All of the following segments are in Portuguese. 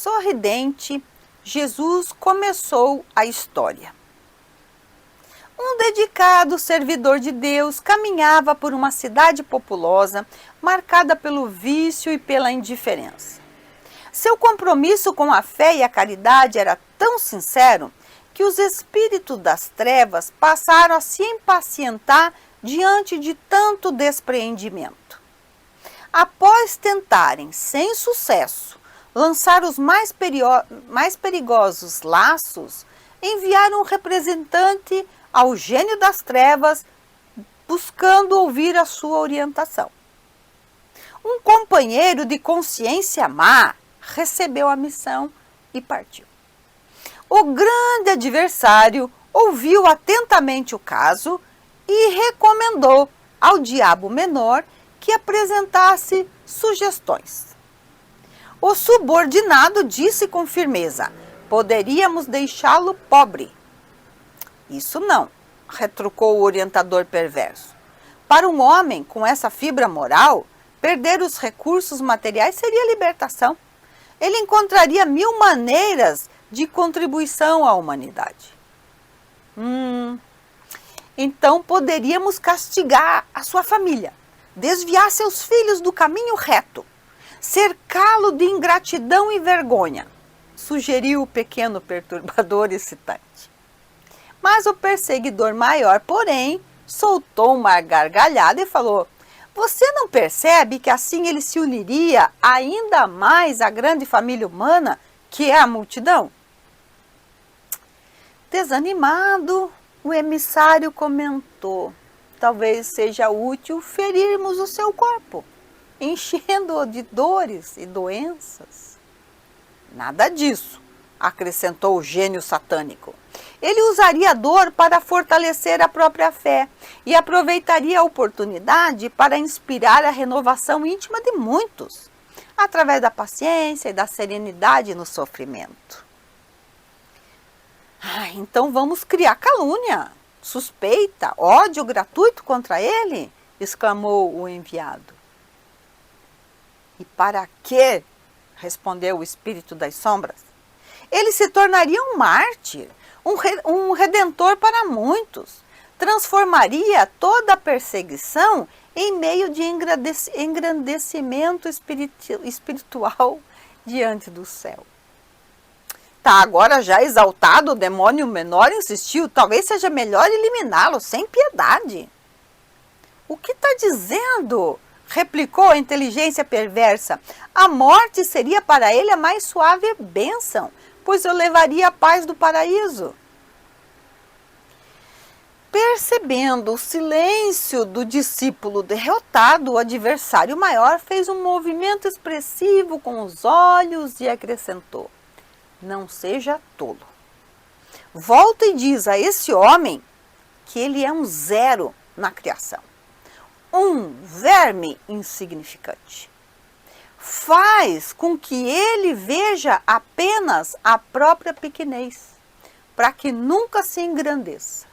sorridente, Jesus começou a história. Um dedicado servidor de Deus caminhava por uma cidade populosa, marcada pelo vício e pela indiferença. Seu compromisso com a fé e a caridade era tão sincero que os espíritos das trevas passaram a se impacientar diante de tanto despreendimento. Após tentarem, sem sucesso, lançar os mais perigosos laços, enviaram um representante ao gênio das trevas, buscando ouvir a sua orientação. Um companheiro de consciência má recebeu a missão e partiu. O grande adversário ouviu atentamente o caso e recomendou ao diabo menor que apresentasse sugestões. O subordinado disse com firmeza: poderíamos deixá-lo pobre. Isso não, retrucou o orientador perverso. Para um homem com essa fibra moral, perder os recursos materiais seria libertação. Ele encontraria 1000 maneiras de contribuição à humanidade. Então poderíamos castigar a sua família, desviar seus filhos do caminho reto, cercá-lo de ingratidão e vergonha, sugeriu o pequeno perturbador excitante. Mas o perseguidor maior, porém, soltou uma gargalhada e falou: você não percebe que assim ele se uniria ainda mais à grande família humana, que é a multidão? Desanimado, o emissário comentou: talvez seja útil ferirmos o seu corpo, enchendo-o de dores e doenças. Nada disso, acrescentou o gênio satânico. Ele usaria a dor para fortalecer a própria fé e aproveitaria a oportunidade para inspirar a renovação íntima de muitos, através da paciência e da serenidade no sofrimento. Então vamos criar calúnia, suspeita, ódio gratuito contra ele? Exclamou o enviado. E para quê? Respondeu o espírito das sombras. Ele se tornaria um mártir, um redentor para muitos. Transformaria toda a perseguição em meio de engrandecimento espiritual diante do céu. Agora já exaltado, o demônio menor insistiu: talvez seja melhor eliminá-lo sem piedade. O que está dizendo? Replicou a inteligência perversa. A morte seria para ele a mais suave bênção, pois eu levaria a paz do paraíso. Percebendo o silêncio do discípulo derrotado, o adversário maior fez um movimento expressivo com os olhos e acrescentou: não seja tolo. Volta e diz a esse homem que ele é um zero na criação, um verme insignificante. Faz com que ele veja apenas a própria pequenez, para que nunca se engrandeça,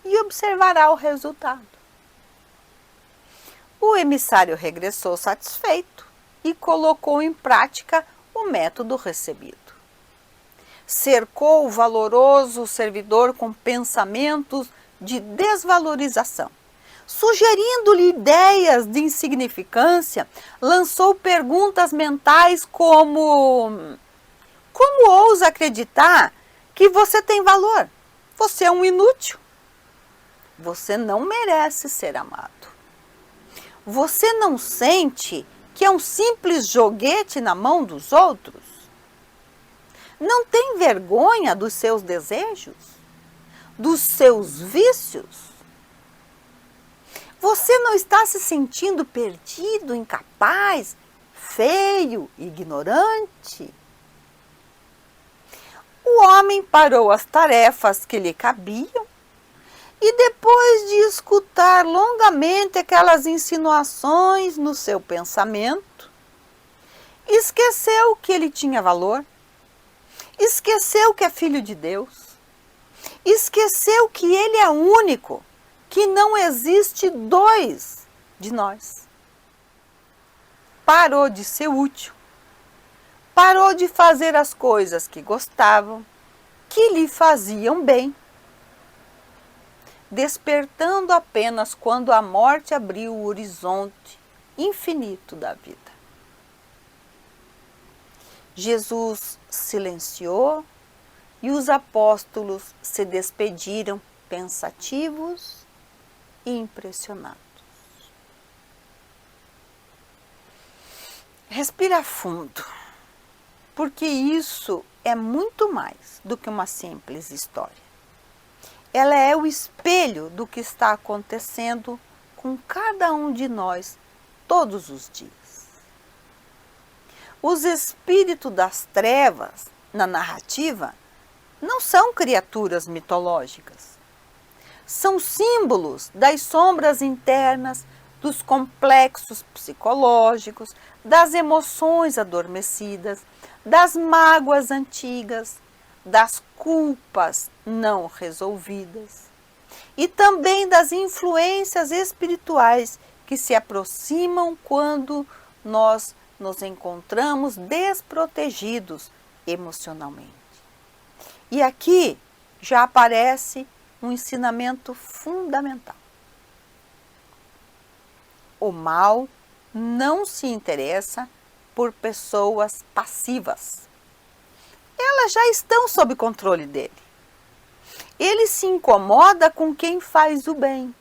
e observará o resultado. O emissário regressou satisfeito e colocou em prática o método recebido. Cercou o valoroso servidor com pensamentos de desvalorização. Sugerindo-lhe ideias de insignificância, lançou perguntas mentais como: como ousa acreditar que você tem valor? Você é um inútil. Você não merece ser amado. Você não sente que é um simples joguete na mão dos outros? Não tem vergonha dos seus desejos? Dos seus vícios? Você não está se sentindo perdido, incapaz, feio, ignorante? O homem parou as tarefas que lhe cabiam e, depois de escutar longamente aquelas insinuações no seu pensamento, esqueceu que ele tinha valor, esqueceu que é filho de Deus, esqueceu que ele é único, que não existe dois de nós. Parou de ser útil, parou deixou de fazer as coisas que gostavam, que lhe faziam bem, despertando apenas quando a morte abriu o horizonte infinito da vida. Jesus silenciou e os apóstolos se despediram pensativos e impressionados. Respira fundo, porque isso é muito mais do que uma simples história. Ela é o espelho do que está acontecendo com cada um de nós todos os dias. Os espíritos das trevas, na narrativa, não são criaturas mitológicas. São símbolos das sombras internas, dos complexos psicológicos, das emoções adormecidas, das mágoas antigas, das culpas não resolvidas e também das influências espirituais que se aproximam quando nós nos encontramos desprotegidos emocionalmente. E aqui já aparece um ensinamento fundamental. O mal não se interessa por pessoas passivas. Elas já estão sob controle dele. Ele se incomoda com quem faz o bem.